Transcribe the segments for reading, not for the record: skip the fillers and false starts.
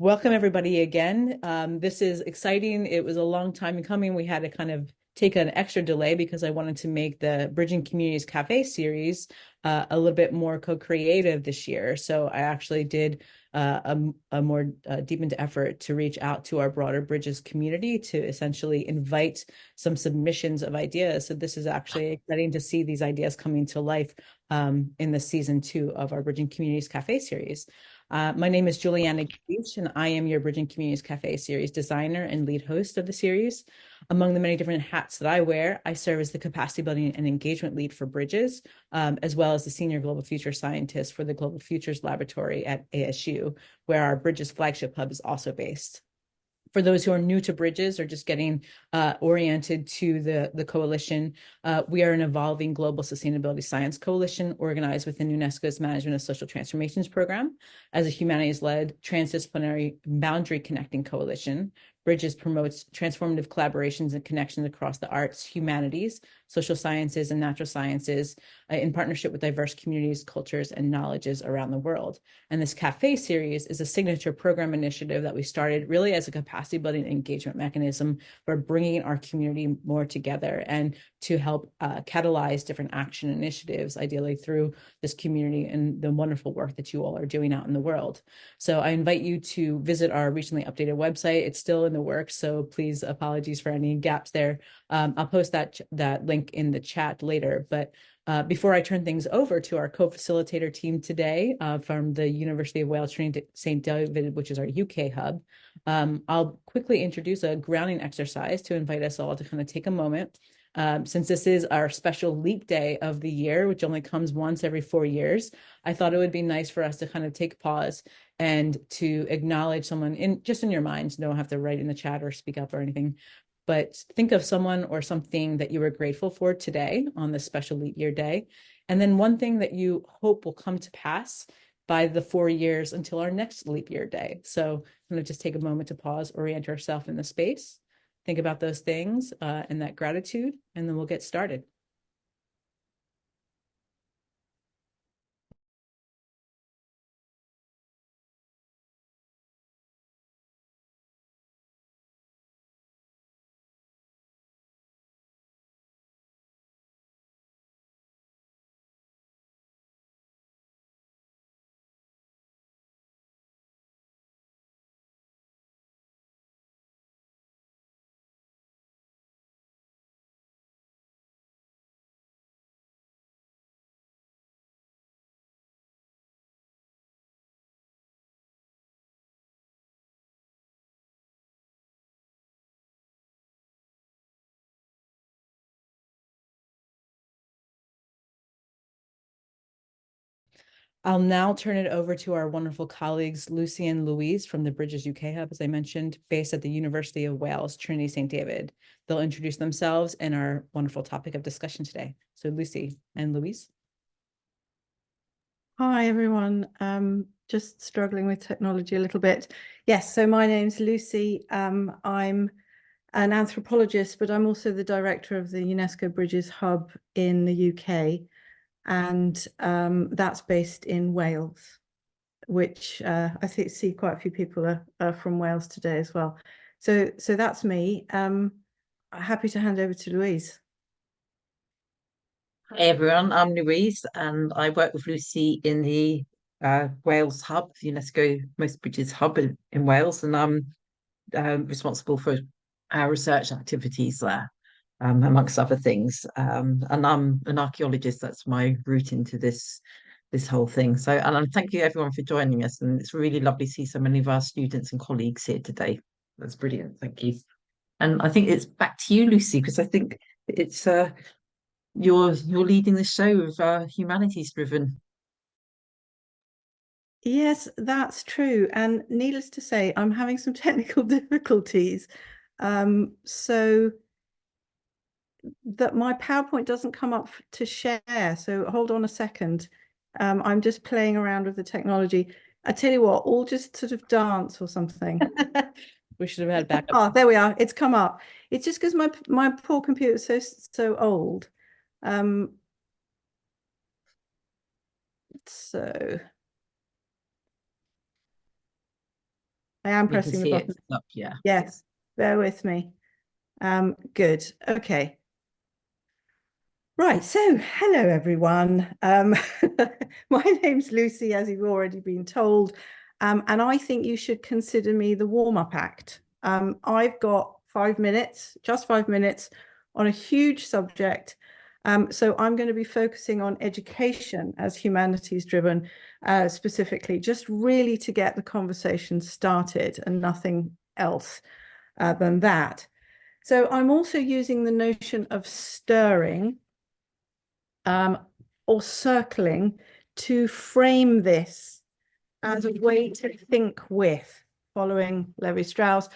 Welcome everybody again. This is exciting. It was a long time coming. We had to kind of take an extra delay because I wanted to make the Bridging Communities Cafe series a little bit more co-creative this year. So I actually did a more deepened effort to reach out to our broader Bridges community to essentially invite some submissions of ideas. So this is actually exciting to see these ideas coming to life in the season 2 of our Bridging Communities Cafe series. My name is Juliana Gage, and I am your Bridging Communities Cafe series designer and lead host of the series. Among the many different hats that I wear, I serve as the capacity building and engagement lead for Bridges, as well as the senior global future scientist for the Global Futures Laboratory at ASU, where our Bridges flagship hub is also based. For those who are new to Bridges or just getting oriented to the coalition, we are an evolving global sustainability science coalition organized within UNESCO's Management of Social Transformations program. As a humanities-led, transdisciplinary, boundary-connecting coalition, Bridges promotes transformative collaborations and connections across the arts, humanities, social sciences, and natural sciences in partnership with diverse communities, cultures, and knowledges around the world. And this Café series is a signature program initiative that we started really as a capacity building engagement mechanism for bringing our community more together and to help catalyze different action initiatives, ideally through this community and the wonderful work that you all are doing out in the world. So I invite you to visit our recently updated website. It's still in the works, so please apologies for any gaps there. I'll post that link in the chat later, but before I turn things over to our co-facilitator team today from the University of Wales Trinity St. David, which is our UK hub, I'll quickly introduce a grounding exercise to invite us all to kind of take a moment. Since this is our special leap day of the year, which only comes once every 4 years, I thought it would be nice for us to kind of take a pause and to acknowledge someone just in your minds. You don't have to write in the chat or speak up or anything, but think of someone or something that you were grateful for today on this special leap year day. And then one thing that you hope will come to pass by the 4 years until our next leap year day. So I'm going to just take a moment to pause, orient ourselves in the space, think about those things and that gratitude, and then we'll get started. I'll now turn it over to our wonderful colleagues, Lucy and Louise from the Bridges UK Hub, as I mentioned, based at the University of Wales, Trinity St. David. They'll introduce themselves and our wonderful topic of discussion today. So Lucy and Louise. Hi, everyone. Just struggling with technology a little bit. Yes, so my name's Lucy. I'm an anthropologist, but I'm also the director of the UNESCO Bridges Hub in the UK. And that's based in Wales, which I think see quite a few people are from Wales today as well. So that's me. Happy to hand over to Louise. Hey everyone, I'm Louise and I work with Lucy in the Wales Hub, the UNESCO-MOST Bridges Hub in Wales, and I'm responsible for our research activities there, amongst other things. And I'm an archaeologist, that's my route into this whole thing. So, and thank you everyone for joining us, and it's really lovely to see so many of our students and colleagues here today. That's brilliant, thank you. And I think it's back to you, Lucy, because I think it's you're leading the show of Humanities-Driven. Yes, that's true. And needless to say, I'm having some technical difficulties. So that my PowerPoint doesn't come up to share. So hold on a second. I'm just playing around with the technology. I tell you what, all just sort of dance or something. We should have had backup. Oh, there we are. It's come up. It's just because my poor computer is so old. So I am We can pressing the see it button. up, yeah. Yes, bear with me. Good. Okay. Right, so hello everyone. My name's Lucy, as you've already been told, and I think you should consider me the warm-up act. I've got 5 minutes, just 5 minutes, on a huge subject. So I'm going to be focusing on education as humanities-driven, specifically, just really to get the conversation started and nothing else than that. So I'm also using the notion of stirring or circling to frame this as a way to think with, following Levi-Strauss.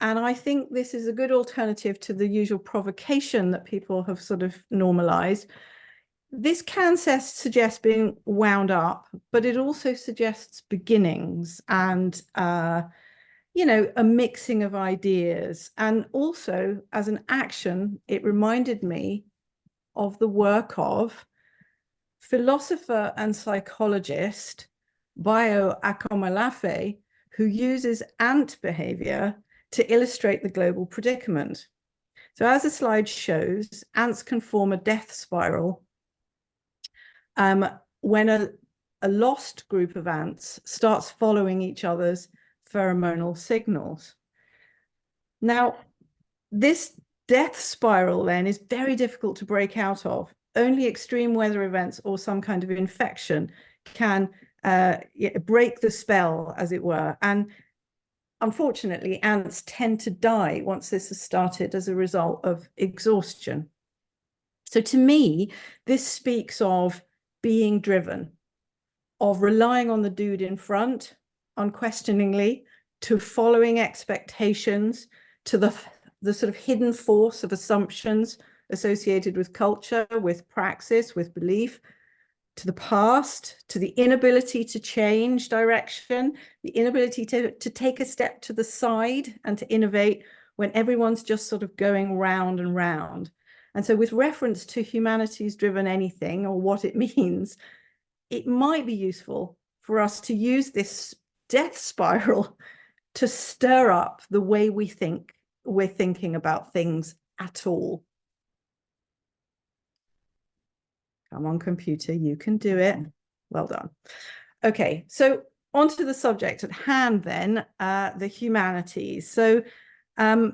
And I think this is a good alternative to the usual provocation that people have sort of normalized. This can suggest being wound up, but it also suggests beginnings and, you know, a mixing of ideas. And also, as an action, it reminded me of the work of philosopher and psychologist Bayo Akomolafe, who uses ant behavior to illustrate the global predicament. So as the slide shows, ants can form a death spiral when a lost group of ants starts following each other's pheromonal signals. Now, this death spiral then is very difficult to break out of. Only extreme weather events or some kind of infection can break the spell, as it were. And unfortunately, ants tend to die once this has started as a result of exhaustion. So to me, this speaks of being driven, of relying on the dude in front, unquestioningly, to following expectations, to the sort of hidden force of assumptions associated with culture, with praxis, with belief, to the past, to the inability to change direction, the inability to take a step to the side and to innovate when everyone's just sort of going round and round. And so with reference to humanities-driven anything or what it means, it might be useful for us to use this death spiral to stir up the way we're thinking about things at all. Come on, computer, you can do it. Well done. Okay, so onto the subject at hand then, the humanities. So the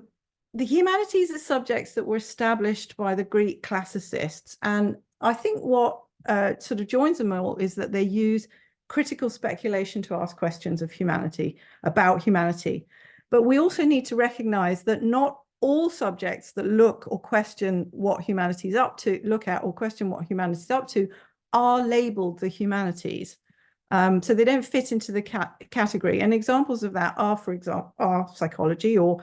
humanities are subjects that were established by the Greek classicists. And I think what sort of joins them all is that they use critical speculation to ask questions of humanity, about humanity. But we also need to recognize that not all subjects that look or question what humanity is up to, are labeled the humanities. So they don't fit into the category. And examples of that are, for example, psychology or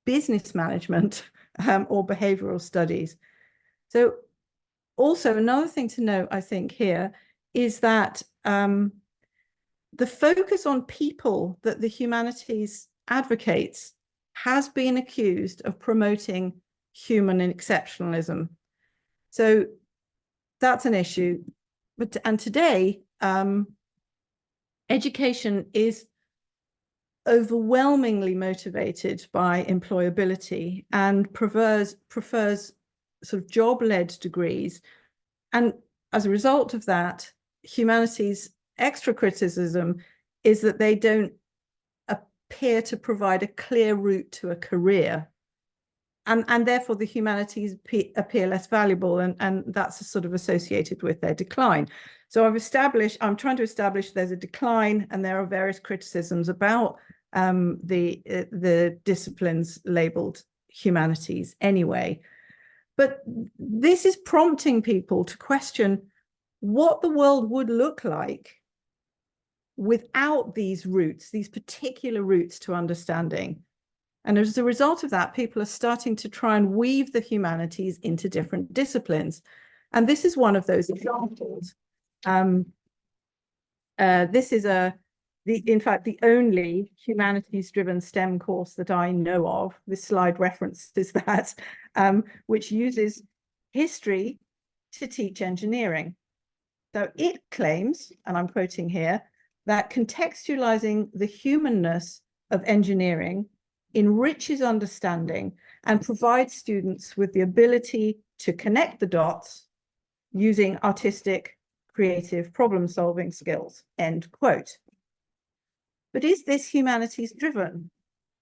business management or behavioral studies. So also another thing to note, I think, here is that the focus on people that the humanities advocates has been accused of promoting human exceptionalism. So that's an issue. And today, education is overwhelmingly motivated by employability and prefers sort of job-led degrees. And as a result of that, humanities' extra criticism is that they don't appear to provide a clear route to a career. And therefore the humanities appear less valuable, and that's sort of associated with their decline. So I'm trying to establish there's a decline, and there are various criticisms about the disciplines labeled humanities anyway. But this is prompting people to question what the world would look like without these routes, these particular routes to understanding. And as a result of that, people are starting to try and weave the humanities into different disciplines. And this is one of those examples. This is in fact, the only humanities-driven STEM course that I know of. This slide references that, which uses history to teach engineering. So it claims, and I'm quoting here, that contextualizing the humanness of engineering enriches understanding and provides students with the ability to connect the dots using artistic, creative problem-solving skills, end quote. But is this humanities driven?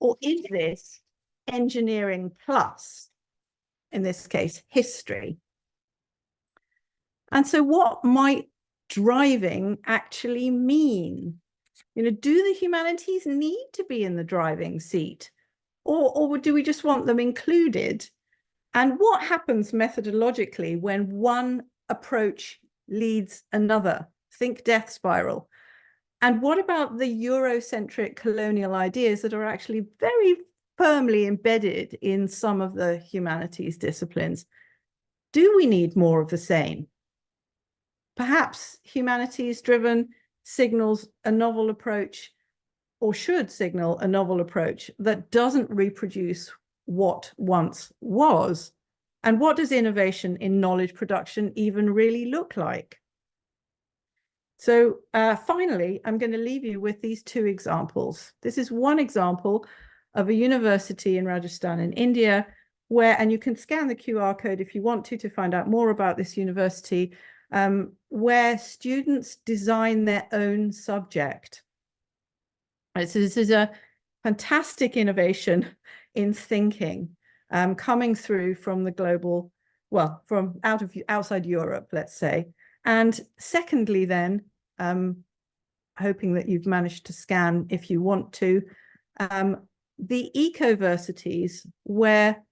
Or is this engineering plus, in this case, history? And so what might driving actually mean? You know, do the humanities need to be in the driving seat? Or do we just want them included? And what happens methodologically when one approach leads another? Think death spiral. And what about the Eurocentric colonial ideas that are actually very firmly embedded in some of the humanities disciplines? Do we need more of the same? Perhaps humanities-driven signals a novel approach, or should signal a novel approach that doesn't reproduce what once was. And what does innovation in knowledge production even really look like? So finally, I'm going to leave you with these two examples. This is one example of a university in Rajasthan in India where, and you can scan the QR code if you want to find out more about this university, where students design their own subject. So this is a fantastic innovation in thinking coming through from the global, well, from outside Europe, let's say. And secondly, then, hoping that you've managed to scan if you want to, the ecoversities where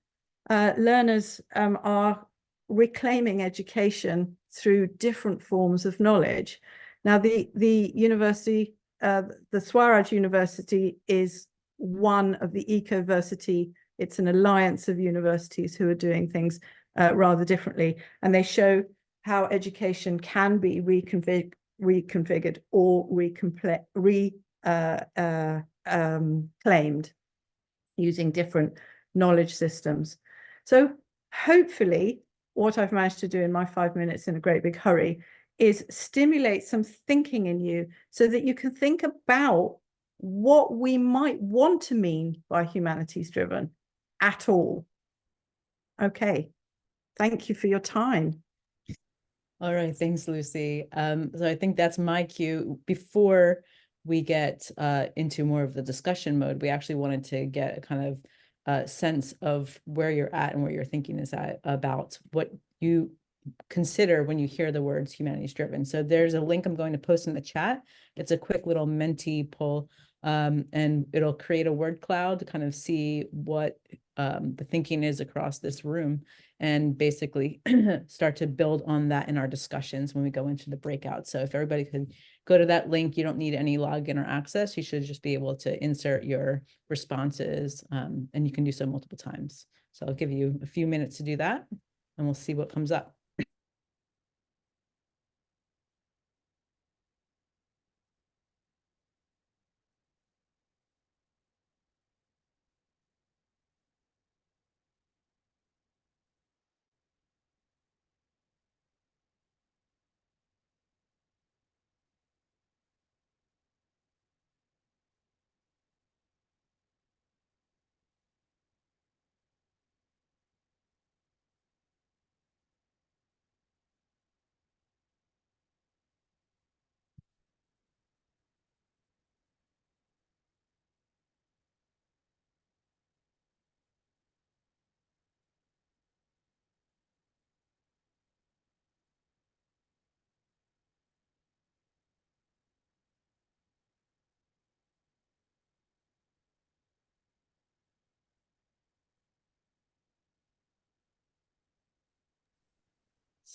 learners are reclaiming education through different forms of knowledge. Now, the university, the Swaraj University is one of the ecoversity. It's an alliance of universities who are doing things rather differently. And they show how education can be reconfigured or claimed using different knowledge systems. So hopefully what I've managed to do in my 5 minutes in a great big hurry is stimulate some thinking in you so that you can think about what we might want to mean by humanities driven at all. Okay, thank you for your time. All right, thanks, Lucy. So I think that's my cue. Before we get into more of the discussion mode, we actually wanted to get a kind of sense of where you're at and where your thinking is at about what you consider when you hear the words humanities driven. So there's a link I'm going to post in the chat. It's a quick little Menti poll, and it'll create a word cloud to kind of see what the thinking is across this room, and basically start to build on that in our discussions when we go into the breakout. So if everybody could go to that link, you don't need any login or access. You should just be able to insert your responses, and you can do so multiple times. So I'll give you a few minutes to do that, and we'll see what comes up.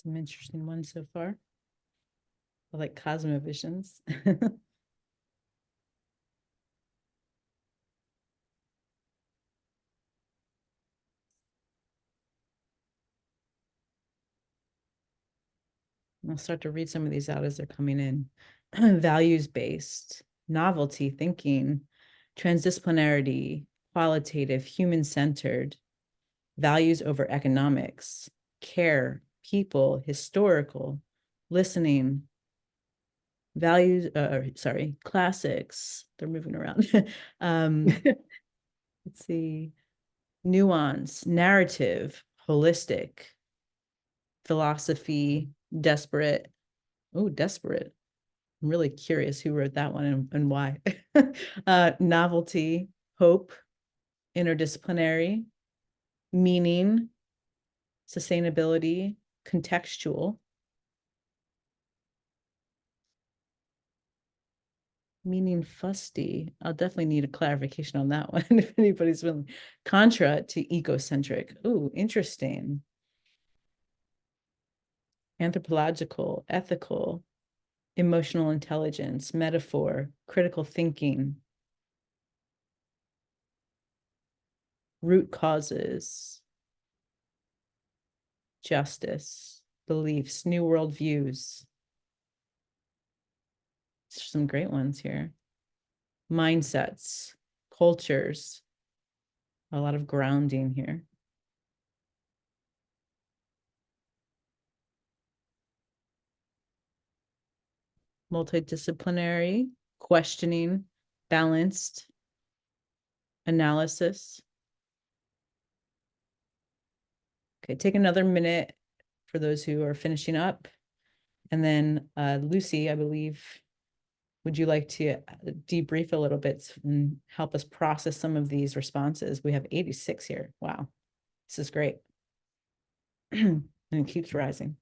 Some interesting ones so far. I like cosmovisions. I'll start to read some of these out as they're coming in. Values-based, novelty thinking, transdisciplinarity, qualitative, human-centered, values over economics, care, people, historical, listening, values, sorry, classics. They're moving around. Let's see. Nuance, narrative, holistic, philosophy, desperate. Oh, desperate. I'm really curious who wrote that one and why. Novelty, hope, interdisciplinary, meaning, sustainability, contextual, meaning fusty. I'll definitely need a clarification on that one if anybody's willing. Contra to ecocentric. Oh, interesting. Anthropological, ethical, emotional intelligence, metaphor, critical thinking, root causes, justice, beliefs, new world views. Some great ones here. Mindsets, cultures, a lot of grounding here. Multidisciplinary, questioning, balanced, analysis. Okay, take another minute for those who are finishing up. And then Lucy, I believe, would you like to debrief a little bit and help us process some of these responses? We have 86 here. Wow, this is great. And it keeps rising.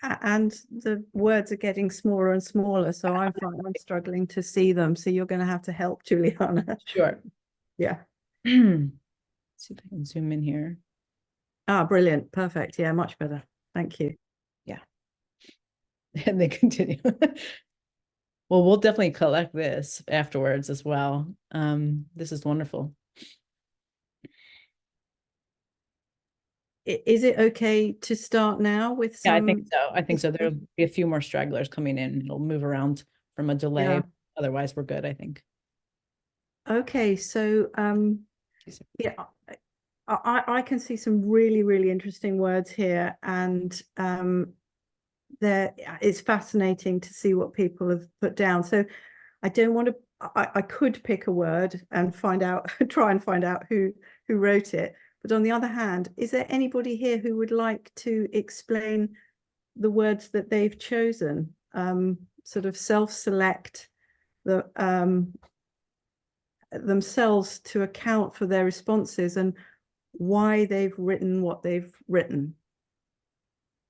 And the words are getting smaller and smaller, so I'm struggling to see them. So you're going to have to help, Juliana. Sure. Yeah. See if I can zoom in here. Ah, brilliant. Perfect. Yeah, much better. Thank you. Yeah. And they continue. Well, we'll definitely collect this afterwards as well. This is wonderful. Is it okay to start now with some? Yeah, I think so. I think so. There'll be a few more stragglers coming in. It'll move around from a delay. Yeah. Otherwise, we're good, I think. Okay, so yeah, I can see some really, really interesting words here, and it's fascinating to see what people have put down. So I don't want to. I could pick a word and try and find out who wrote it. But on the other hand, is there anybody here who would like to explain the words that they've chosen? Sort of self-select themselves to account for their responses and why they've written what they've written.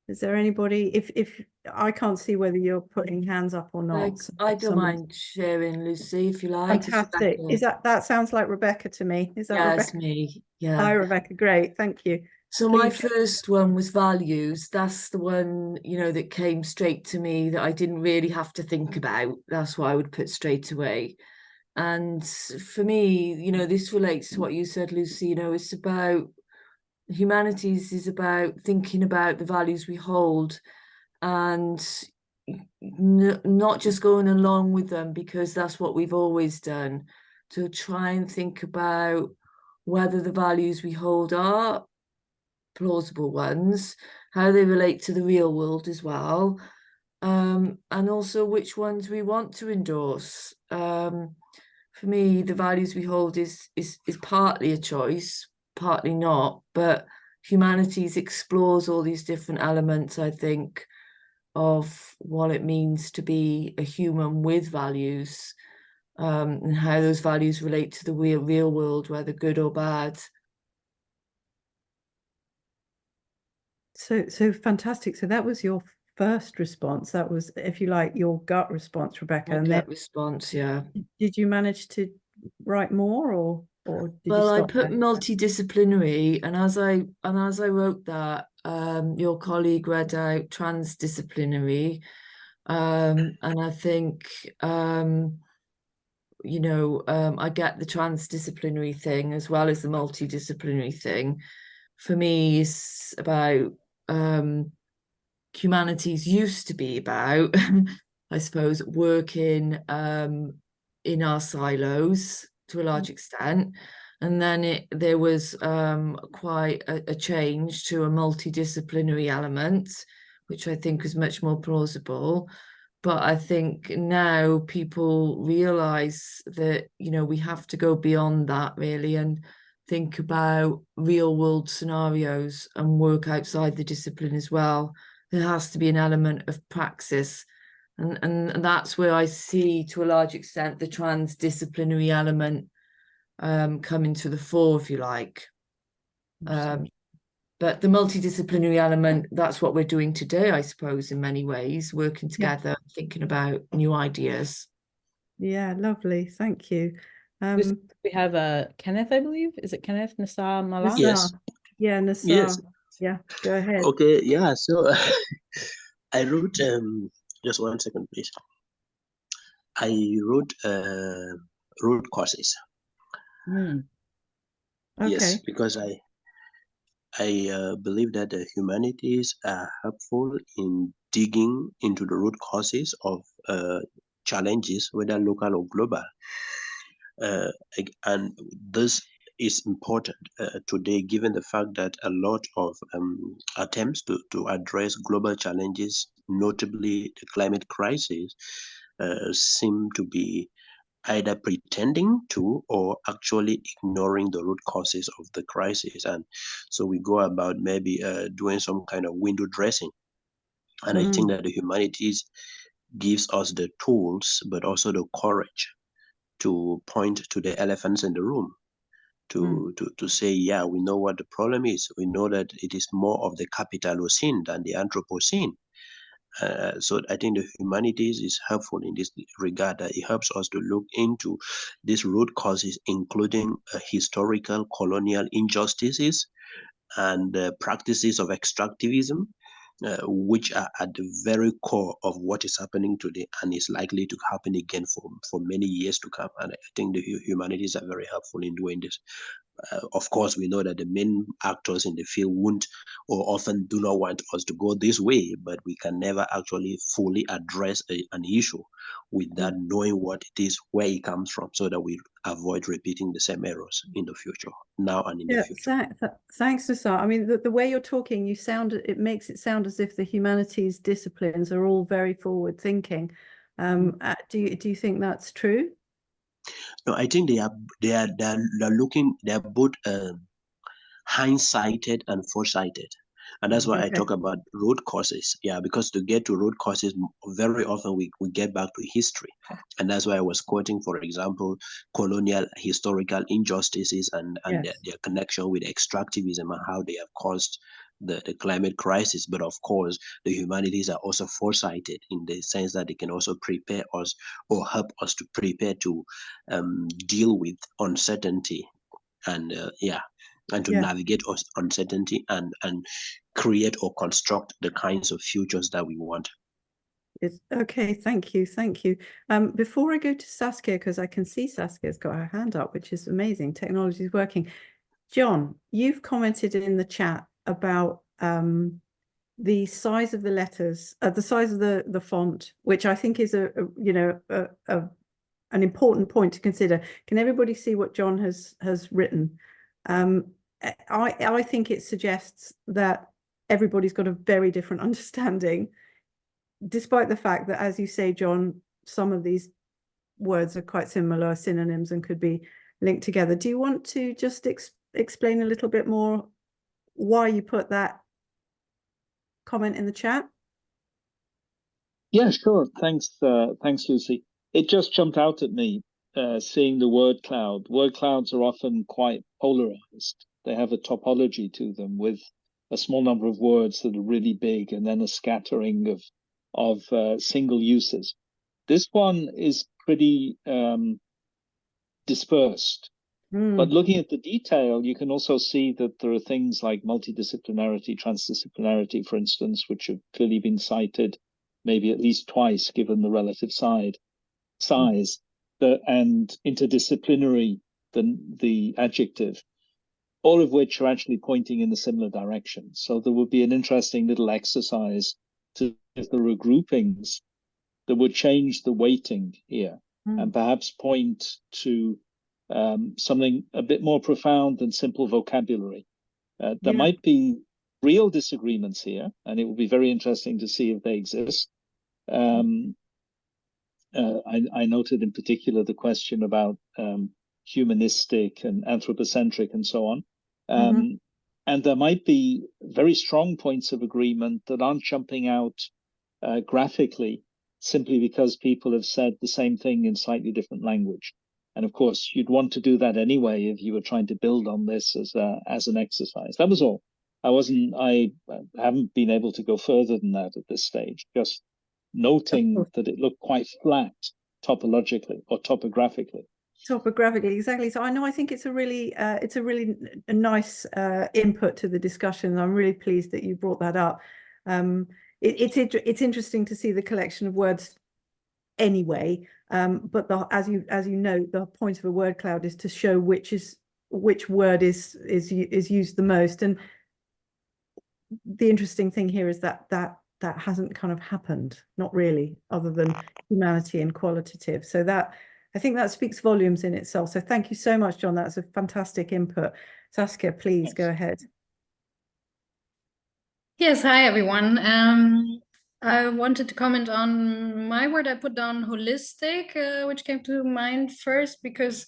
Is there anybody? If I can't see whether you're putting hands up or not. I don't mind sharing, Lucy, if you like. Fantastic. Is that sounds like Rebecca to me? Is that Yeah, Rebecca? it's me. Yeah. Hi, Rebecca. Great. Thank you. So my first one was values. That's the one, that came straight to me that I didn't really have to think about. That's what I would put straight away. And for me, this relates to what you said, Lucy. It's about humanities is about thinking about the values we hold and not just going along with them because that's what we've always done. To try and think about whether the values we hold are plausible ones, how they relate to the real world as well, and also which ones we want to endorse. For me, the values we hold is partly a choice, partly not, but humanities explores all these different elements, I think, of what it means to be a human with values, and how those values relate to the real world, whether good or bad. So fantastic. So that was your first response. That was, if you like, your gut response, Rebecca. My gut response, yeah. Did you manage to write more, or did you stop? I put multidisciplinary, and as I wrote that, your colleague read out transdisciplinary, and I think I get the transdisciplinary thing as well as the multidisciplinary thing. For me, it's about humanities used to be about, I suppose, working in our silos to a large extent. And then there was quite a change to a multidisciplinary element, which I think was much more plausible. But I think now people realize that, we have to go beyond that really and think about real world scenarios and work outside the discipline as well. There has to be an element of praxis. And that's where I see, to a large extent, the transdisciplinary element coming to the fore, if you like. But the multidisciplinary element, that's what we're doing today, I suppose, in many ways, working together, thinking about new ideas. Yeah, lovely. Thank you. We have Kenneth, I believe. Is it Kenneth Nassar Malar? Yes. Yeah, Nassar. Yes. Yeah, go ahead. Okay. Yeah. So I wrote. Just 1 second, please. I wrote root causes. Mm. Okay. Yes, because I believe that the humanities are helpful in digging into the root causes of challenges, whether local or global. And this is important today, given the fact that a lot of attempts to address global challenges, notably the climate crisis, seem to be either pretending to or actually ignoring the root causes of the crisis. And so we go about maybe doing some kind of window dressing. And I think that the humanities gives us the tools, but also the courage to point to the elephants in the room, to say, yeah, we know what the problem is. We know that it is more of the capitalocene than the anthropocene. So I think the humanities is helpful in this regard, that it helps us to look into these root causes, including historical colonial injustices and practices of extractivism, which are at the very core of what is happening today and is likely to happen again for many years to come. And I think the humanities are very helpful in doing this. Of course, we know that the main actors in the field won't or often do not want us to go this way, but we can never actually fully address an issue without knowing what it is, where it comes from, so that we avoid repeating the same errors in the future, now and in the future. Thanks, Nassar. I mean, the way you're talking, it makes it sound as if the humanities disciplines are all very forward thinking. Do you think that's true? No, I think they're looking, they're both hindsighted and foresighted. And that's why I talk about root causes. Yeah, because to get to root causes, very often we get back to history. And that's why I was quoting, for example, colonial historical injustices and their connection with extractivism and how they have caused the climate crisis. But of course, the humanities are also foresighted in the sense that they can also prepare us or help us to prepare to deal with uncertainty and to navigate uncertainty and create or construct the kinds of futures that we want. Okay, thank you. Before I go to Saskia, because I can see Saskia's got her hand up, which is amazing. Technology is working. John, you've commented in the chat about the size of the letters, the size of the font, which I think is an important point to consider. Can everybody see what John has written? I think it suggests that everybody's got a very different understanding, despite the fact that, as you say, John, some of these words are quite similar, synonyms, and could be linked together. Do you want to just explain a little bit more why you put that comment in the chat? Yeah, sure. Thanks, Lucy. It just jumped out at me seeing the word cloud. Word clouds are often quite polarized. They have a topology to them with a small number of words that are really big and then a scattering of single uses. This one is pretty dispersed. But looking at the detail, you can also see that there are things like multidisciplinarity, transdisciplinarity, for instance, which have clearly been cited maybe at least twice, given the relative size, and interdisciplinary, the adjective, all of which are actually pointing in a similar direction. So there would be an interesting little exercise to, if there are groupings that would change the weighting here and perhaps point to something a bit more profound than simple vocabulary. There might be real disagreements here, and it will be very interesting to see if they exist. I noted in particular the question about humanistic and anthropocentric and so on. And there might be very strong points of agreement that aren't jumping out graphically simply because people have said the same thing in slightly different language. And of course, you'd want to do that anyway if you were trying to build on this as an exercise. That was all. I haven't been able to go further than that at this stage, just noting that it looked quite flat topologically or topographically. Topographically, exactly. So I think it's a really nice input to the discussion. I'm really pleased that you brought that up. It's interesting to see the collection of words anyway, but as you know, the point of a word cloud is to show which word is used the most. And the interesting thing here is that hasn't kind of happened, not really, other than humanity and qualitative. So that, I think that speaks volumes in itself. So thank you so much, John. That's a fantastic input. Saskia, please go ahead. Yes, hi everyone. I wanted to comment on my word. I put down holistic, which came to mind first because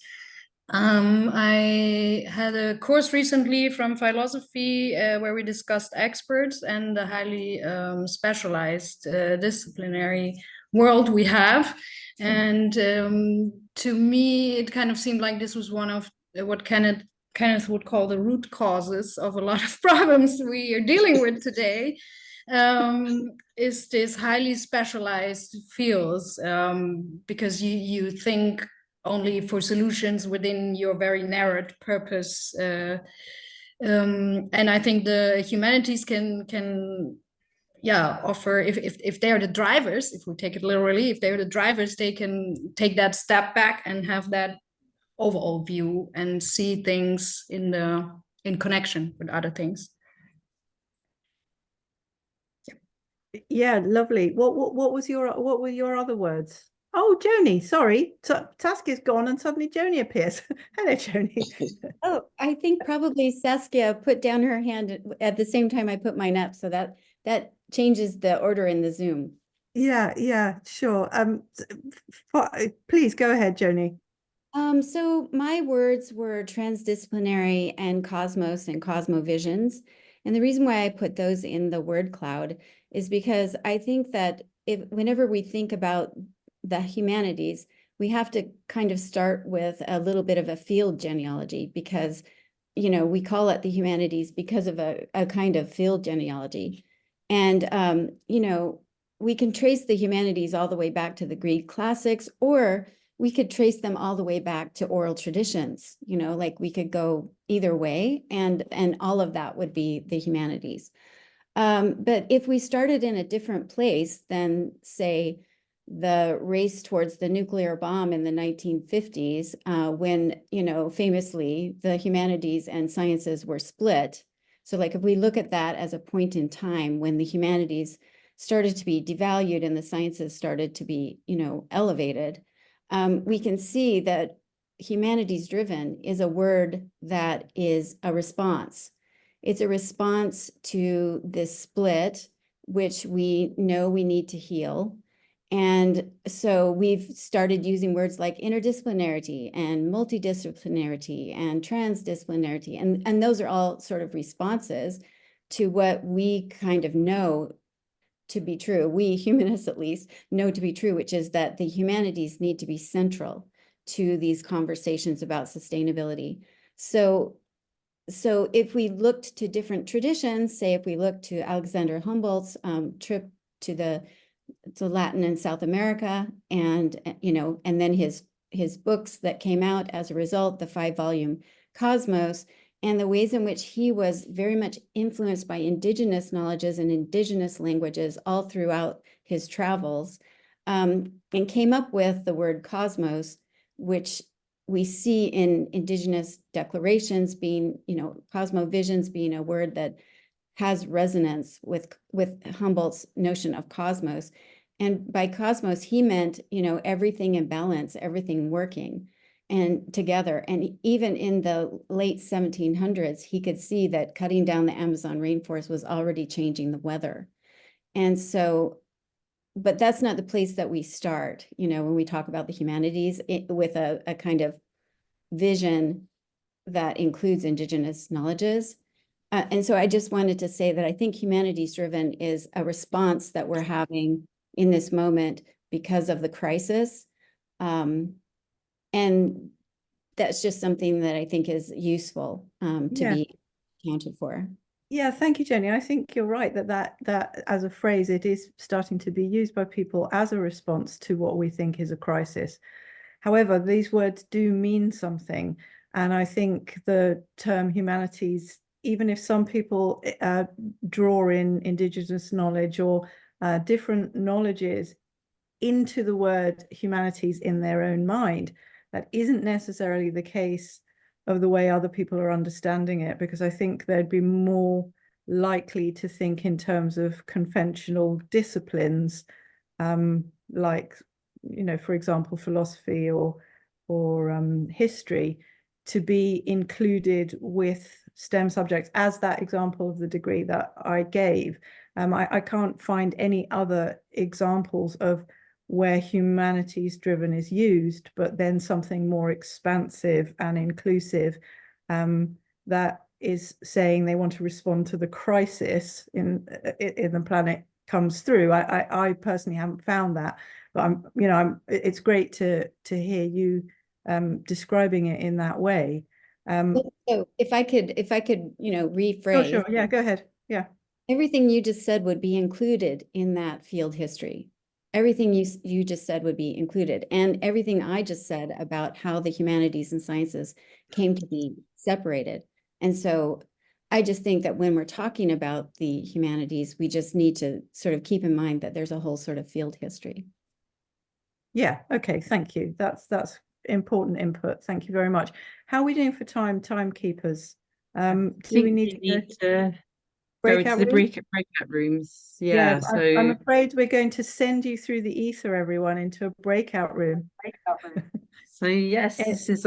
I had a course recently from philosophy where we discussed experts and the highly specialized disciplinary world we have. And to me, it kind of seemed like this was one of what Kenneth would call the root causes of a lot of problems we are dealing with today, is this highly specialized fields, because you think only for solutions within your very narrowed purpose. And I think the humanities can offer, if they are the drivers, if we take it literally, if they're the drivers, they can take that step back and have that overall view and see things in connection with other things. Yeah, lovely. What were your other words? Oh, Joni, sorry. Saskia's gone and suddenly Joni appears. Hello, Joni. Oh, I think probably Saskia put down her hand at the same time I put mine up, so that changes the order in the Zoom. Yeah, sure. Please go ahead, Joni. So my words were transdisciplinary and cosmos and cosmovisions. And the reason why I put those in the word cloud is because I think that whenever we think about the humanities, we have to kind of start with a little bit of a field genealogy, because, we call it the humanities because of a kind of field genealogy. And, we can trace the humanities all the way back to the Greek classics, or we could trace them all the way back to oral traditions, like we could go either way, and all of that would be the humanities. But if we started in a different place than, say, the race towards the nuclear bomb in the 1950s, when, famously the humanities and sciences were split. So like if we look at that as a point in time when the humanities started to be devalued and the sciences started to be, elevated, we can see that humanities-driven is a word that is a response. It's a response to this split, which we know we need to heal. And so we've started using words like interdisciplinarity and multidisciplinarity and transdisciplinarity. And those are all sort of responses to what we kind of know to be true. We humanists, at least, know to be true, which is that the humanities need to be central to these conversations about sustainability. So if we looked to different traditions, say if we look to Alexander Humboldt's trip to Latin and South America, and and then his books that came out as a result, the 5-volume Cosmos, and the ways in which he was very much influenced by indigenous knowledges and indigenous languages all throughout his travels, and came up with the word cosmos, which we see in indigenous declarations being, cosmovisions being a word that has resonance with Humboldt's notion of cosmos. And by cosmos, he meant, everything in balance, everything working. and together. And even in the late 1700s, he could see that cutting down the Amazon rainforest was already changing the weather. And so, but that's not the place that we start, you know, when we talk about the humanities, with a kind of vision that includes Indigenous knowledges. And so I just wanted to say that I think humanities-driven is a response that we're having in this moment because of the crisis. And that's just something that I think is useful to be accounted for. Yeah, thank you, Jenny. I think you're right that as a phrase, it is starting to be used by people as a response to what we think is a crisis. However, these words do mean something. And I think the term humanities, even if some people draw in Indigenous knowledge or different knowledges into the word humanities in their own mind, that isn't necessarily the case of the way other people are understanding it, because I think they'd be more likely to think in terms of conventional disciplines, like, you know, for example, philosophy or history, to be included with STEM subjects, as that example of the degree that I gave. I can't find any other examples of where humanities-driven is used, but then something more expansive and inclusive, that is saying they want to respond to the crisis in the planet comes through. I personally haven't found that, but it's great to hear you describing it in that way. So if I could, you know, rephrase. Sure. Yeah, go ahead. Yeah. Everything you just said would be included in that field history. Everything you just said would be included. And everything I just said about how the humanities and sciences came to be separated. And so I just think that when we're talking about the humanities, we just need to sort of keep in mind that there's a whole sort of field history. Yeah, okay, thank you. That's important input. Thank you very much. How are we doing for timekeepers? Do we need to go into the breakout rooms? Yeah, so I'm afraid we're going to send you through the ether, everyone, into a breakout room. So yes, this is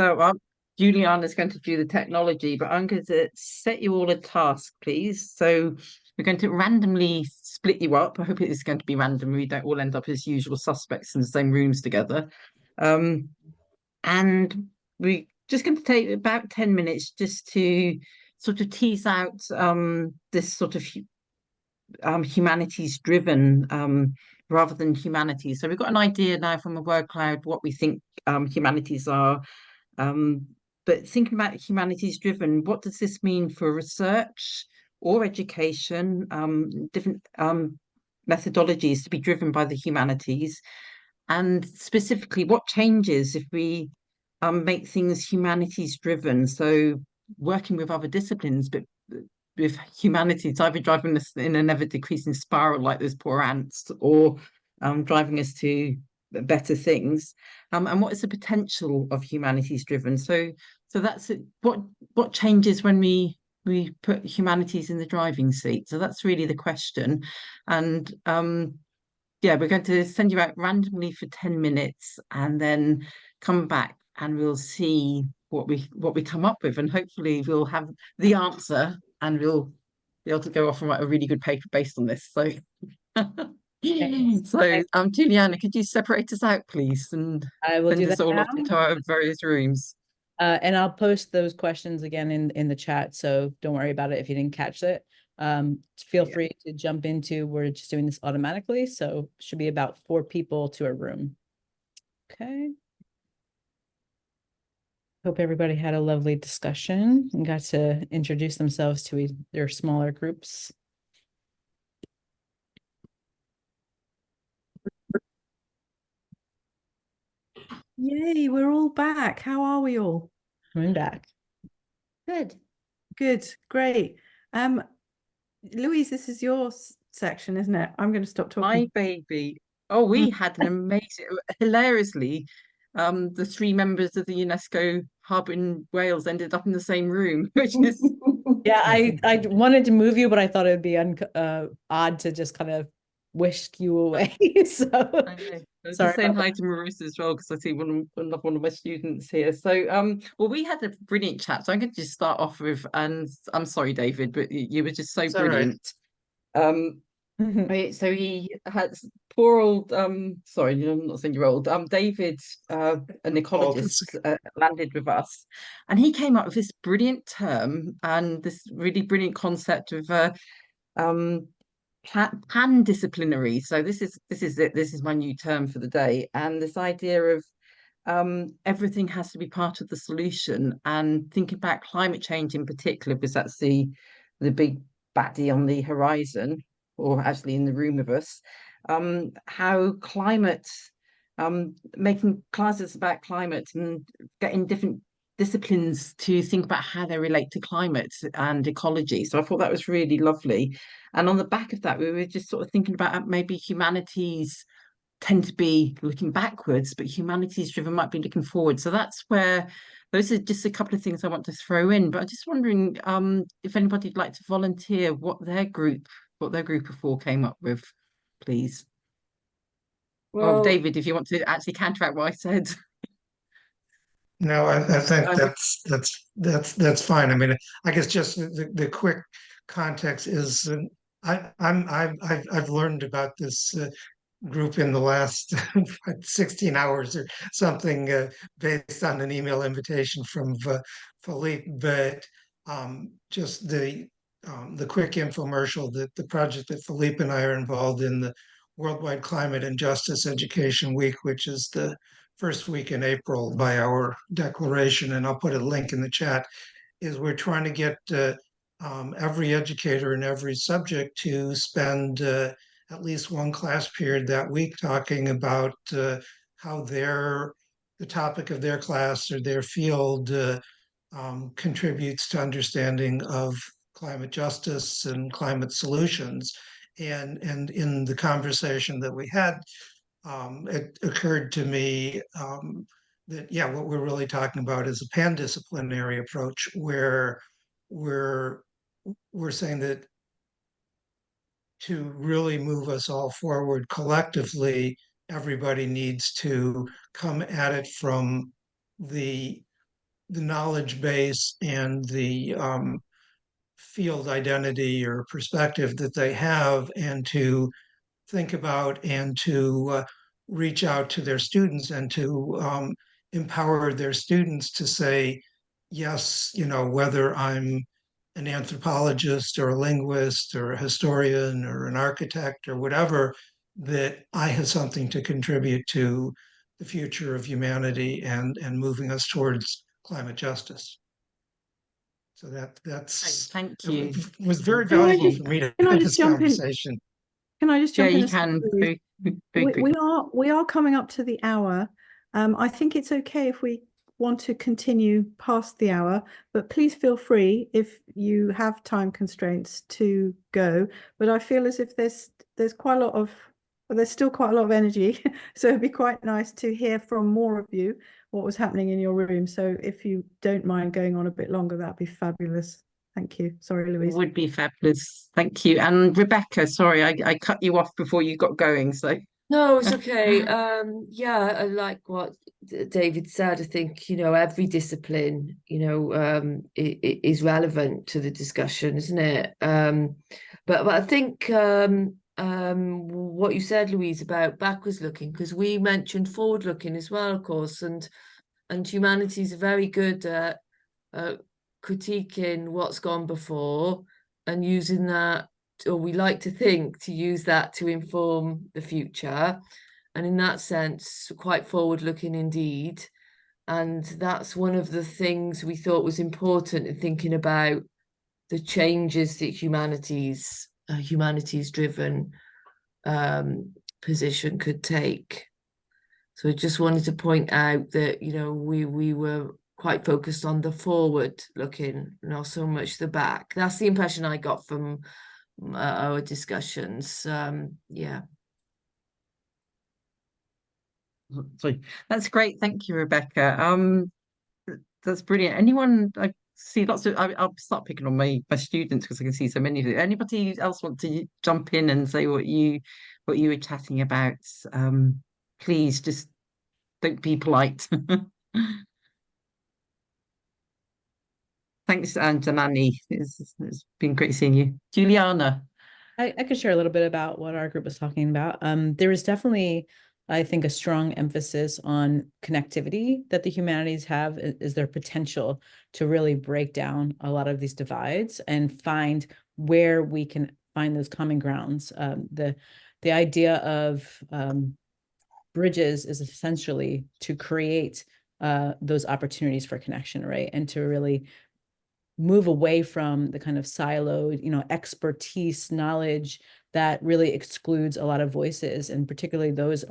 Juliana's going to do the technology, but I'm going to set you all a task, please. So we're going to randomly split you up. I hope it is going to be random. We don't all end up as usual suspects in the same rooms together. And we're just going to take about 10 minutes just to sort of tease out this sort of humanities-driven rather than humanities. So we've got an idea now from a word cloud what we think humanities are. But thinking about humanities-driven, what does this mean for research or education, different methodologies to be driven by the humanities? And specifically, what changes if we make things humanities-driven? So working with other disciplines, but with humanities either driving us in an ever-decreasing spiral like those poor ants, or driving us to better things. And what is the potential of humanities-driven? So that's it. What changes when we put humanities in the driving seat? So that's really the question. And yeah, we're going to send you out randomly for 10 minutes and then come back and we'll see what we come up with, and hopefully we'll have the answer and we'll be able to go off and write a really good paper based on this. So Juliana, could you separate us out, please, and I will send do us that all now. off into our various rooms? And I'll post those questions again in the chat, so don't worry about it if you didn't catch it. Feel free to jump into, we're just doing this automatically, so should be about 4 people to a room. Okay. Hope everybody had a lovely discussion and got to introduce themselves to their smaller groups. Yay, we're all back. How are we all? Coming back. Good. Good, great. Louise, this is your section, isn't it? I'm going to stop talking. My baby. Oh, we had an amazing, hilariously, the 3 members of the UNESCO hub in Wales ended up in the same room, which is Yeah, I wanted to move you, but I thought it would be odd to just kind of whisk you away. So but I'm Sorry just saying about hi to Marissa as well because I see one of my students here. So well, we had a brilliant chat. So I'm going to just start off with, and I'm sorry, David, but you were just so It's all right. brilliant. So he had poor old sorry, I'm not saying you're old. David, an ecologist, landed with us, and he came up with this brilliant term and this really brilliant concept of um pan-disciplinary. So this is it. This is my new term for the day, and this idea of everything has to be part of the solution, and thinking about climate change in particular, because that's the big baddie on the horizon, or actually in the room with us. How climate, making classes about climate and getting different disciplines to think about how they relate to climate and ecology. So I thought that was really lovely. And on the back of that, we were just sort of thinking about maybe humanities tend to be looking backwards, but humanities driven might be looking forward. So that's where those are just a couple of things I want to throw in. But I'm just wondering if anybody'd like to volunteer what their group of four came up with, please. Well, David, if you want to actually counteract what I said. No, I think that's fine. I mean, I guess just the quick context is I've learned about this group in the last 16 hours or something based on an email invitation from Philippe, but just the quick infomercial that the project that Philippe and I are involved in, the Worldwide Climate and Justice Education Week, which is the first week in April by our declaration, and I'll put a link in the chat, is we're trying to get every educator in every subject to spend at least one class period that week talking about how the topic of their class or their field contributes to understanding of climate justice and climate solutions. And in the conversation that we had, it occurred to me that, yeah, what we're really talking about is a pan-disciplinary approach where we're saying that to really move us all forward collectively, everybody needs to come at it from the knowledge base and the field identity or perspective that they have, and to think about and to reach out to their students and to empower their students to say, yes, whether I'm an anthropologist or a linguist or a historian or an architect or whatever, that I have something to contribute to the future of humanity and moving us towards climate justice. So that's Thank you. it was very valuable for me to have this conversation. Can I just jump in? Yeah, you can. We are coming up to the hour. I think it's okay if we want to continue past the hour, but please feel free if you have time constraints to go. But I feel as if there's quite a lot of there's still quite a lot of energy, so it'd be quite nice to hear from more of you what was happening in your room. So if you don't mind going on a bit longer, that'd be fabulous. Thank you. Sorry, Louise. Would be fabulous. Thank you. And Rebecca, sorry, I cut you off before you got going. So no, it's okay. Yeah, I like what David said. I think, every discipline, is relevant to the discussion, isn't it? But I think what you said, Louise, about backwards looking, because we mentioned forward looking as well, of course, and humanities are very good at critiquing what's gone before and using that, or we like to think to use that to inform the future, and in that sense quite forward looking indeed. And that's one of the things we thought was important in thinking about the changes that humanities-driven position could take. So I just wanted to point out that we were quite focused on the forward looking, not so much the back. That's the impression I got from our discussions. Yeah. Sorry. That's great. Thank you, Rebecca. That's brilliant. Anyone? I see lots of. I'll start picking on my students because I can see so many of you. Anybody else want to jump in and say what you were chatting about? please just don't be polite. Thanks, Annie. It's been great seeing you. Juliana. I could share a little bit about what our group was talking about. There is definitely, I think, a strong emphasis on connectivity that the humanities have is their potential to really break down a lot of these divides and find where we can find those common grounds. The idea of bridges is essentially to create those opportunities for connection, right? And to really move away from the kind of siloed, expertise, knowledge that really excludes a lot of voices, and particularly those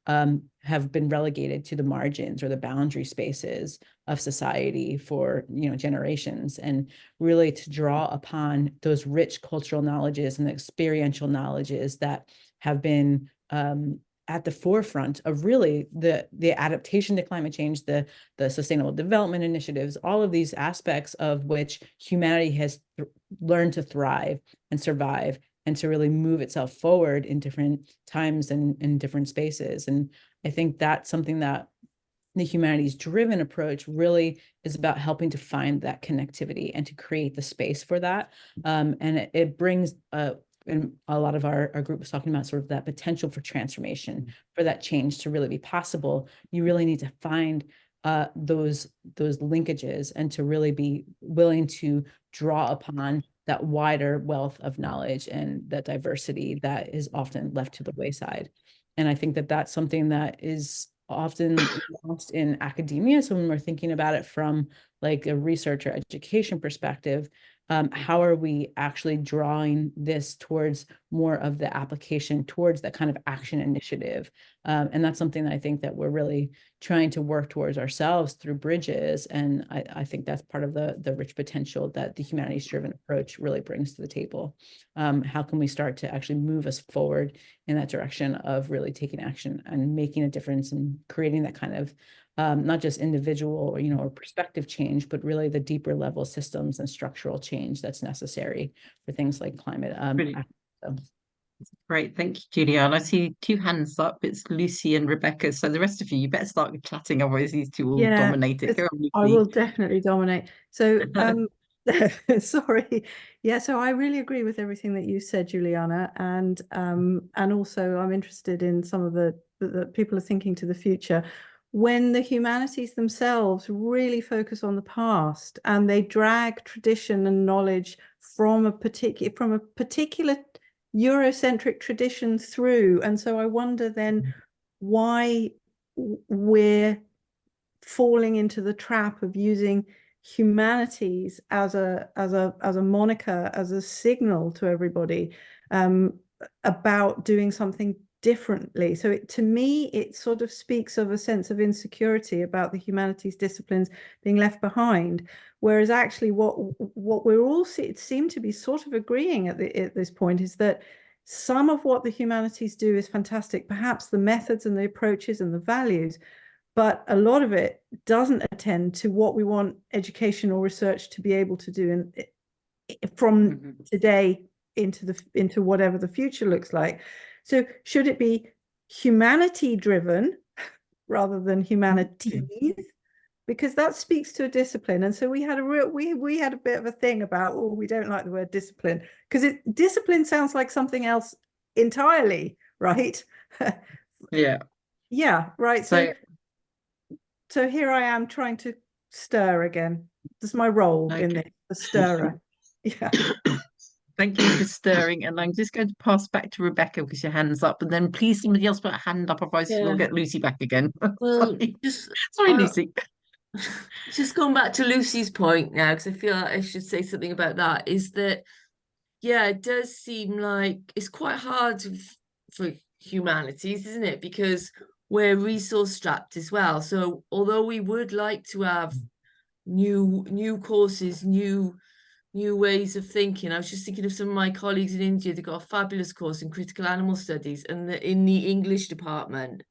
have been relegated to the margins or the boundary spaces of society for generations, and really to draw upon those rich cultural knowledges and the experiential knowledges that have been at the forefront of really the adaptation to climate change, the sustainable development initiatives, all of these aspects of which humanity has learned to thrive and survive, and to really move itself forward in different times and in different spaces. And I think that's something that the humanities-driven approach really is about, helping to find that connectivity and to create the space for that. And it brings and a lot of our group was talking about sort of that potential for transformation, for that change to really be possible. You really need to find those linkages, and to really be willing to draw upon that wider wealth of knowledge and that diversity that is often left to the wayside. And I think that that's something that is often lost in academia. So when we're thinking about it from like a research or education perspective, how are we actually drawing this towards more of the application, towards that kind of action initiative? And that's something that I think that we're really trying to work towards ourselves through Bridges. And I think that's part of the rich potential that the humanities-driven approach really brings to the table. How can we start to actually move us forward in that direction of really taking action and making a difference and creating that kind of not just individual or perspective change, but really the deeper level systems and structural change that's necessary for things like climate action. Great, thank you, Juliana. I see 2 hands up. It's Lucy and Rebecca. So the rest of you better start chatting, otherwise these 2 will dominate it. Go on, Lucy. I will definitely dominate. So sorry. Yeah, so I really agree with everything that you said, Juliana, and also I'm interested in some of the people are thinking to the future. When the humanities themselves really focus on the past, and they drag tradition and knowledge from a particular Eurocentric tradition through. And so I wonder then why we're falling into the trap of using humanities as a moniker, as a signal to everybody about doing something differently. So to me, it sort of speaks of a sense of insecurity about the humanities disciplines being left behind. Whereas actually what we're all seem to be sort of agreeing at this point is that some of what the humanities do is fantastic, perhaps the methods and the approaches and the values, but a lot of it doesn't attend to what we want education or research to be able to do from today into whatever the future looks like. So should it be humanity-driven rather than humanities? Because that speaks to a discipline. And so we had a bit of a thing about, oh, we don't like the word discipline, because discipline sounds like something else entirely, right? Yeah, right. So here I am trying to stir again. That's my role in this, the stirrer. Yeah. Thank you for stirring. And I'm just going to pass back to Rebecca because your hand's up. And then please somebody else put a hand up, otherwise we'll get Lucy back again. Well, sorry, Lucy. Just going back to Lucy's point now, because I feel like I should say something about that, is that, yeah, it does seem like it's quite hard for humanities, isn't it? Because we're resource strapped as well. So although we would like to have new courses, new ways of thinking. I was just thinking of some of my colleagues in India. They got a fabulous course in critical animal studies and in the English department.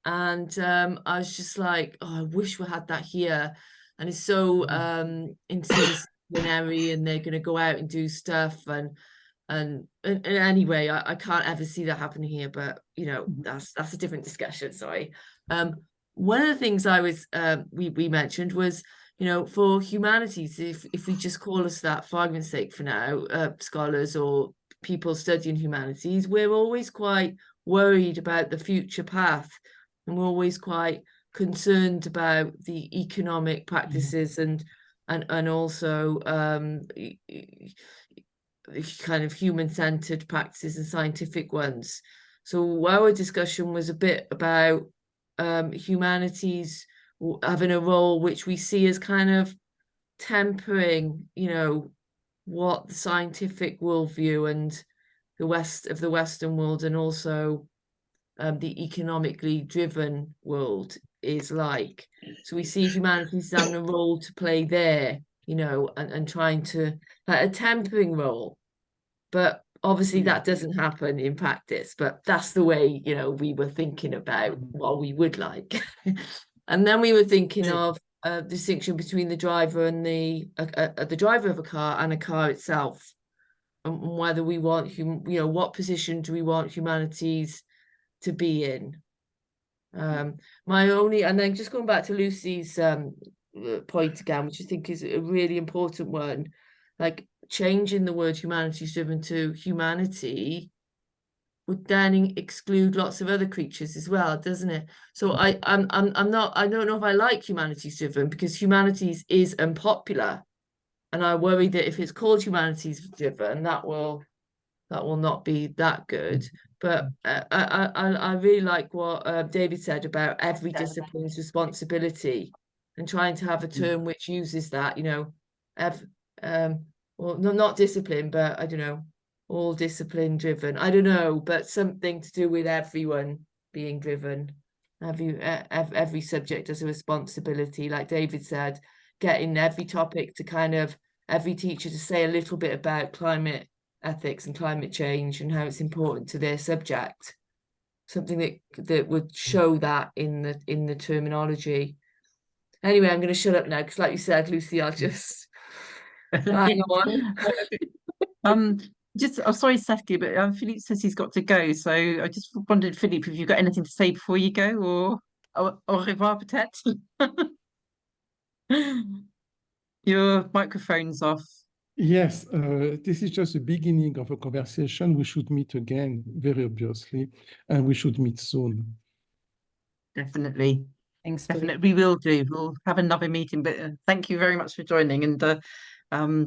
And I was just like, oh, I wish we had that here. And it's so interdisciplinary, and they're going to go out and do stuff. And And anyway, I can't ever see that happening here, but you know, that's a different discussion. Sorry. One of the things I was we mentioned was, you know, for humanities, if we just call us that for argument's sake for now, scholars or people studying humanities, we're always quite worried about the future path, and we're always quite concerned about the economic practices and also kind of human-centered practices and scientific ones. So our discussion was a bit about humanities having a role which we see as kind of tempering, you know, what the scientific worldview and the Western world, and also the economically driven world is like. So we see humanities having a role to play there, you know, and trying to, like, a tempering role. But obviously that doesn't happen in practice, but that's the way, you know, we were thinking about what we would like. And then we were thinking of a distinction between the driver and the driver of a car and a car itself, and whether we want you know, what position do we want humanities to be in. And then just going back to Lucy's point again, which I think is a really important one, like changing the word humanities-driven to humanity would then exclude lots of other creatures as well, doesn't it? So I don't know if I like humanities-driven, because humanities is unpopular, and I worry that if it's called humanities-driven, that will not be that good. But I really like what David said about every discipline's responsibility, and trying to have a term which uses that, you know, well, no, not discipline, but I don't know, all discipline driven. I don't know, but something to do with everyone being driven. Every subject has a responsibility, like David said, getting every topic to kind of, every teacher to say a little bit about climate ethics and climate change and how it's important to their subject. Something that would show that in the terminology. Anyway, I'm going to shut up now, because like you said, Lucy, I'll just hang on. Just, I'm sorry, Saskia, but Philippe says he's got to go. So I just wondered, Philippe, have you got anything to say before you go, or au revoir, peut-être? Your microphone's off. Yes, this is just the beginning of a conversation. We should meet again, very obviously, and we should meet soon. Definitely. Thanks. Definitely, we will do. We'll have another meeting, but thank you very much for joining. And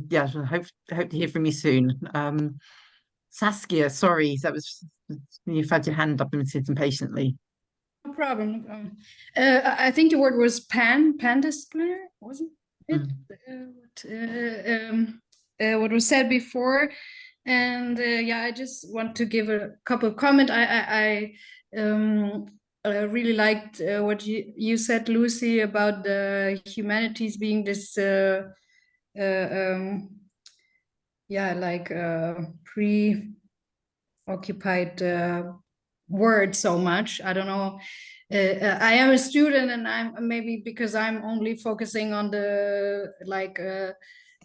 yeah, I hope to hear from you soon. Saskia, sorry, you've had your hand up and sitting patiently. No problem. I think the word was pandisciplinary, wasn't it? What was said before, and yeah, I just want to give a couple of comments. I really liked what you said, Lucy, about the humanities being this yeah, like preoccupied word so much. I don't know. I am a student, and I'm maybe because I'm only focusing on the like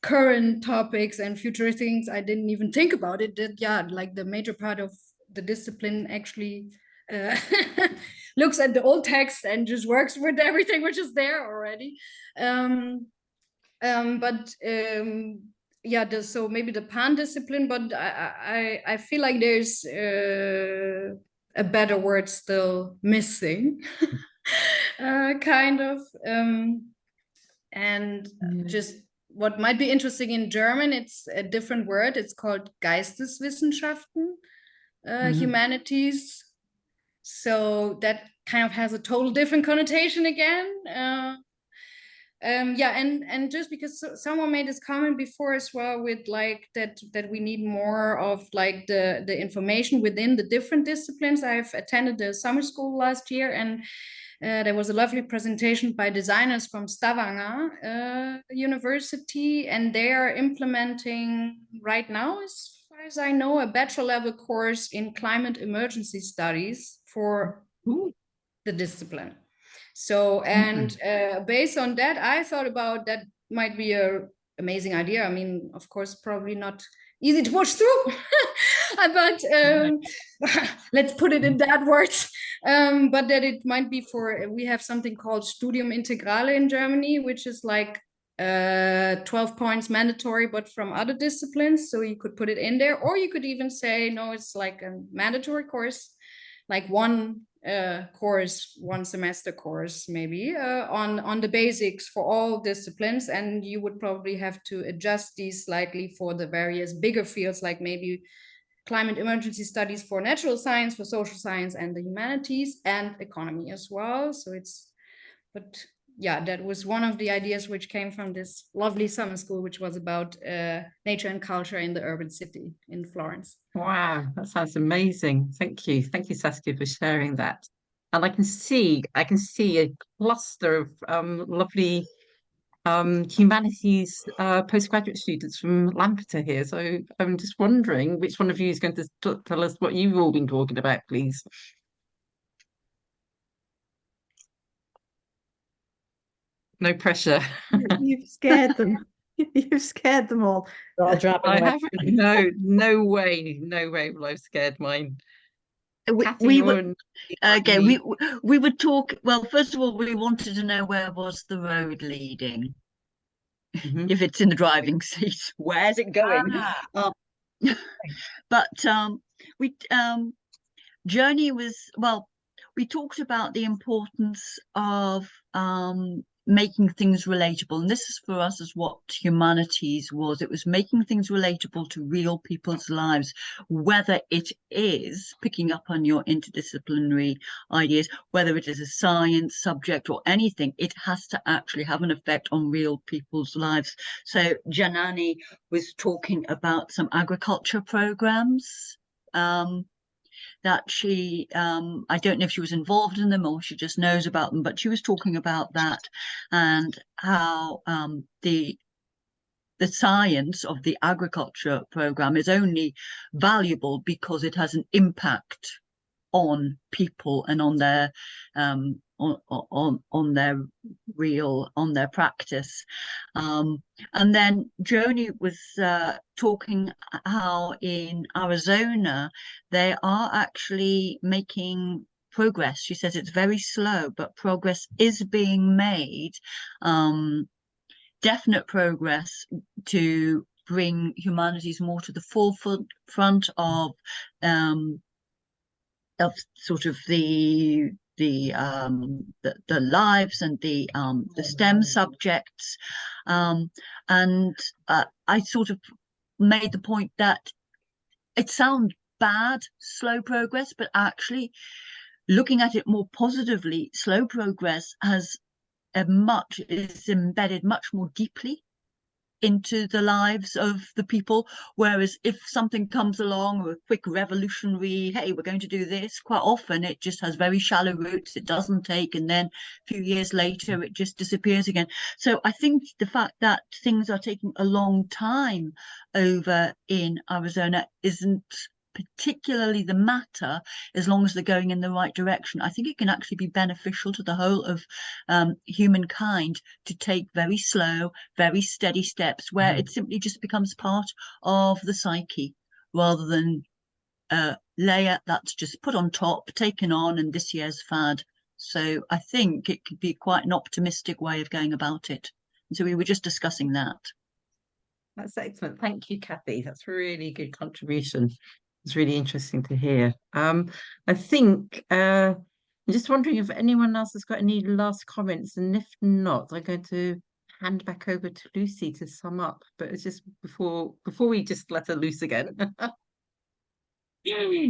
current topics and future things, I didn't even think about it. That, yeah, like the major part of the discipline actually looks at the old text and just works with everything which is there already. Yeah, so maybe the pan discipline, but I feel like there's a better word still missing, kind of. And just what might be interesting in German, it's a different word. It's called Geisteswissenschaften, humanities. So that kind of has a total different connotation again. Yeah, and just because someone made this comment before as well, with like that we need more of like the information within the different disciplines. I've attended the summer school last year, and there was a lovely presentation by designers from Stavanger University, and they are implementing right now, as far as I know, a bachelor level course in climate emergency studies for the discipline. So, and based on that, I thought about that might be an amazing idea. I mean, of course, probably not easy to push through. But let's put it in that words. But that it might be we have something called Studium Integrale in Germany, which is like 12 points mandatory, but from other disciplines. So you could put it in there, or you could even say, no, it's like a mandatory course, like one course, one semester course, maybe on the basics for all disciplines. And you would probably have to adjust these slightly for the various bigger fields, like maybe climate emergency studies for natural science, for social science and the humanities, and economy as well. So but yeah, that was one of the ideas which came from this lovely summer school, which was about nature and culture in the urban city in Florence. Wow, that sounds amazing. Thank you, Saskia, for sharing that. And I can see a cluster of lovely humanities postgraduate students from Lampeter here. So I'm just wondering which one of you is going to tell us what you've all been talking about, please. No pressure. You've scared them. You've scared them all. They're all dropping I away. haven't. No way will I have scared mine. We were okay. We would talk. Well, first of all, we wanted to know where was the road leading. If it's in the driving seat, where's it going? But we journey was, well, we talked about the importance of making things relatable, and this is for us as what humanities was. It was making things relatable to real people's lives, whether it is picking up on your interdisciplinary ideas, whether it is a science subject or anything. It has to actually have an effect on real people's lives. So Janani was talking about some agriculture programs that she, I don't know if she was involved in them or she just knows about them, but she was talking about that and how the science of the agriculture program is only valuable because it has an impact on people and on their on their practice. And then Joni was talking how in Arizona they are actually making progress. She says it's very slow, but progress is being made. Definite progress to bring humanities more to the forefront of sort of the lives and the STEM subjects, and I sort of made the point that it sounds bad, slow progress, but actually looking at it more positively, slow progress is embedded much more deeply into the lives of the people, whereas if something comes along, or a quick revolutionary, hey, we're going to do this, quite often it just has very shallow roots, it doesn't take, and then a few years later it just disappears again. So I think the fact that things are taking a long time over in Arizona isn't particularly the matter, as long as they're going in the right direction. I think it can actually be beneficial to the whole of humankind to take very slow, very steady steps where it simply just becomes part of the psyche, rather than layer that's just put on top, taken on, and this year's fad. So I think it could be quite an optimistic way of going about it. And so we were just discussing that. That's excellent. Thank you, Kathy. That's a really good contribution. It's really interesting to hear. I think I'm just wondering if anyone else has got any last comments, and if not, I'm going to hand back over to Lucy to sum up. But it's just before we just let her loose again.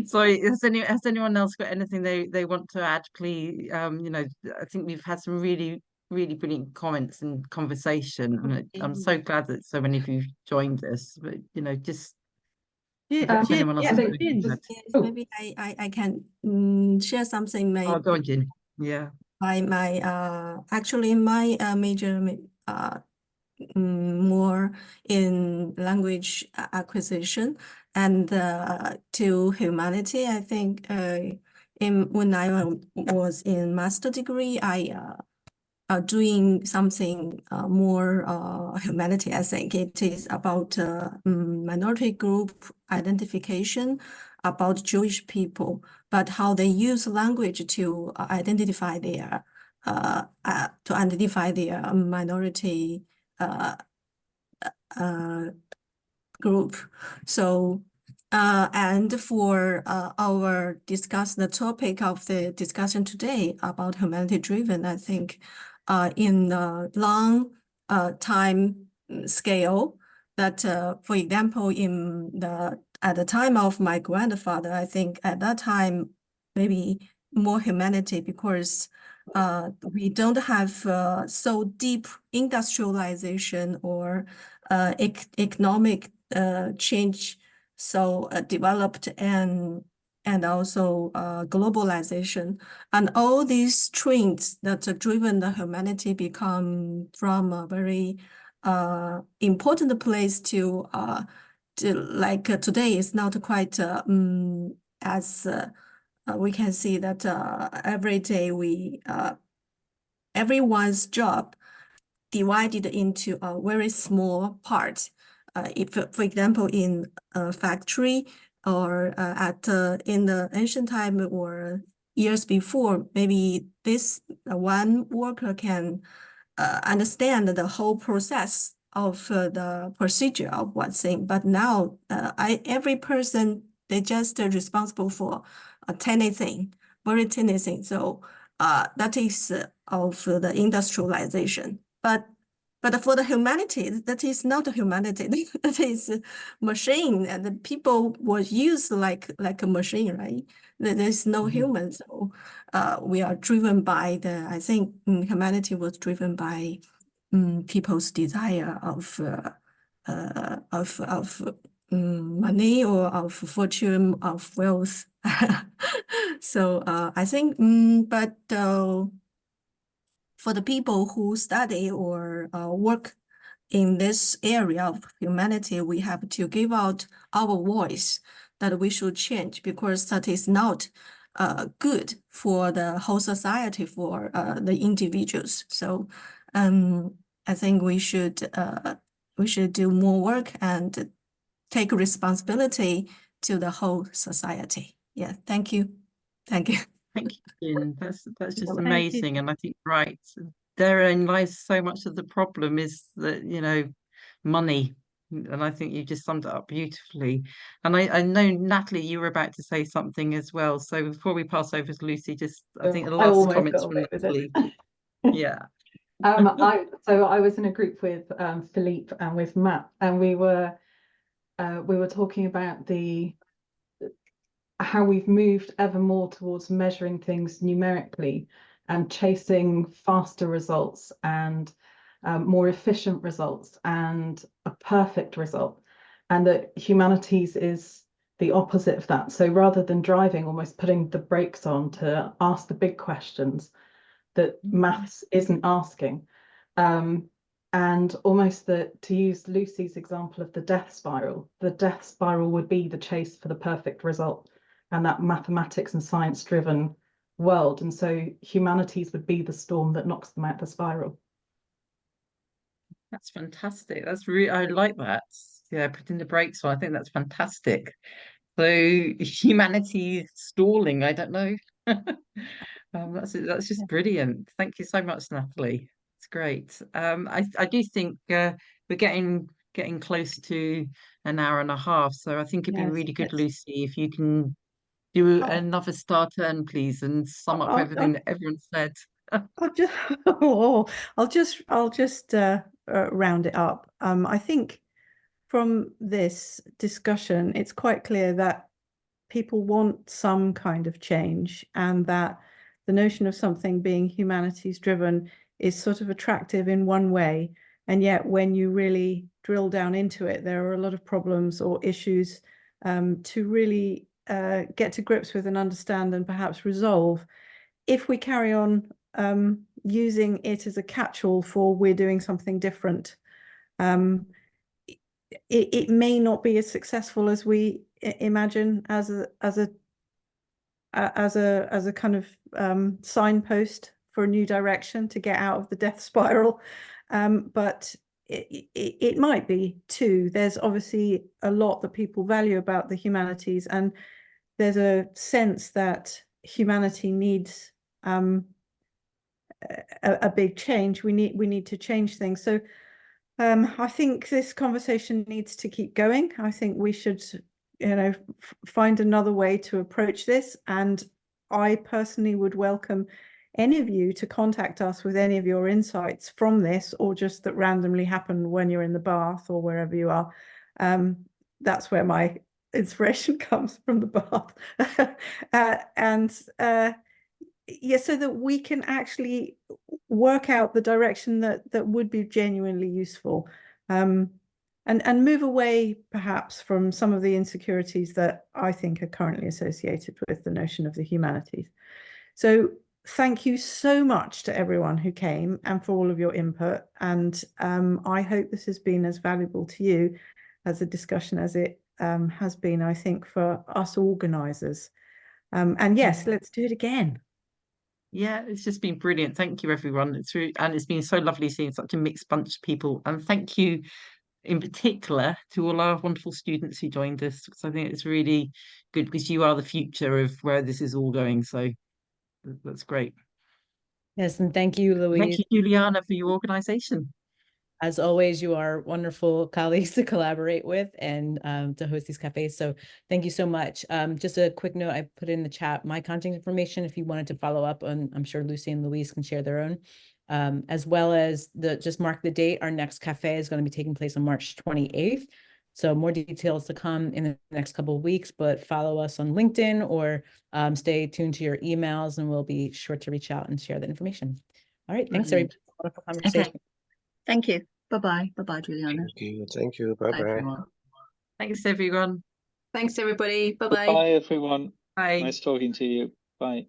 Sorry, has anyone else got anything they want to add, please? You know, I think we've had some really brilliant comments and conversation, and I'm so glad that so many of you joined us. But you know, just Yes, maybe I can share something. Oh, go on, Jin. Yeah. Actually my major more in language acquisition and to humanity. I think when I was in master degree, I doing something more humanity. I think it is about minority group identification, about Jewish people, but how they use language to identify their minority group. So and for our the topic of the discussion today about humanity-driven, I think in the long time scale, that for example, at the time of my grandfather, I think at that time maybe more humanity, because we don't have so deep industrialization or economic change so developed, and also globalization, and all these trends that have driven the humanity become from a very important place to like today is not quite as we can see that every day we everyone's job divided into a very small part. If, for example, in a factory or in the ancient time or years before, maybe this one worker can understand the whole process of the procedure of one thing. But now, every person, they just responsible for a tiny thing, very tiny thing. So that is of the industrialization. But for the humanities, that is not a humanity. That is a machine, and the people was used like a machine, right? There's no human. So we are driven by I think humanity was driven by people's desire of money or of fortune, of wealth. So I think, but for the people who study or work in this area of humanity, we have to give out our voice that we should change, because that is not good for the whole society, for the individuals. So I think we should do more work and take responsibility to the whole society. Yeah, thank you. Thank you. Thank you, Jin. That's just Thank you. amazing. And I think, right, therein lies so much of the problem, is that, money. And I think you just summed it up beautifully. And I know, Natalie, you were about to say something as well. So before we pass over to Lucy, just I think the I last almost comments got from away with it. Natalie. Yeah. So I was in a group with Philippe and with Matt, and we were talking about how we've moved ever more towards measuring things numerically and chasing faster results and more efficient results and a perfect result, and that humanities is the opposite of that. So rather than driving, almost putting the brakes on to ask the big questions that maths isn't asking. And almost to use Lucy's example of the death spiral would be the chase for the perfect result, and that mathematics and science driven world. And so humanities would be the storm that knocks them out the spiral. That's fantastic. That's really, I like that. Yeah, putting the brakes on. I think that's fantastic. So humanity stalling, I don't know. That's just brilliant. Thank you so much, Natalie. It's great. I do think we're getting close to an hour and a half. So I think it'd be really good, Lucy, if you can do another star turn, please, and sum up everything that everyone said. I'll just round it up. I think from this discussion, it's quite clear that people want some kind of change, and that the notion of something being humanities driven is sort of attractive in one way. And yet when you really drill down into it, there are a lot of problems or issues to really get to grips with and understand and perhaps resolve if we carry on using it as a catch-all for we're doing something different. It may not be as successful as we imagine as a kind of signpost for a new direction to get out of the death spiral. But it might be too. There's obviously a lot that people value about the humanities, and there's a sense that humanity needs a big change. We need to change things. So I think this conversation needs to keep going. I think we should, find another way to approach this. And I personally would welcome any of you to contact us with any of your insights from this, or just that randomly happen when you're in the bath or wherever you are. That's where my inspiration comes, from the bath. Yeah, so that we can actually work out the direction that would be genuinely useful, and move away perhaps from some of the insecurities that I think are currently associated with the notion of the humanities. So thank you so much to everyone who came and for all of your input. And I hope this has been as valuable to you as a discussion as it has been, I think, for us organisers. And yes, let's do it again. Yeah, it's just been brilliant. Thank you, everyone. And it's been so lovely seeing such a mixed bunch of people. And thank you in particular to all our wonderful students who joined us, because I think it's really good, because you are the future of where this is all going. So that's great. Yes, and thank you, Louise. Thank you, Juliana, for your organisation. As always, you are wonderful colleagues to collaborate with and to host these cafes. So thank you so much. Just a quick note, I put in the chat my contact information if you wanted to follow up on. I'm sure Lucy and Louise can share their own, as well as just mark the date. Our next cafe is going to be taking place on March 28th. So more details to come in the next couple of weeks, but follow us on LinkedIn or stay tuned to your emails, and we'll be sure to reach out and share that information. All right. Thanks, everybody. Wonderful conversation. Okay. Thank you. Bye-bye. Bye-bye, Juliana. Thank you. Bye-bye. Thanks, everyone. Thanks, everybody. Bye-bye. Bye, everyone. Bye. Nice talking to you. Bye.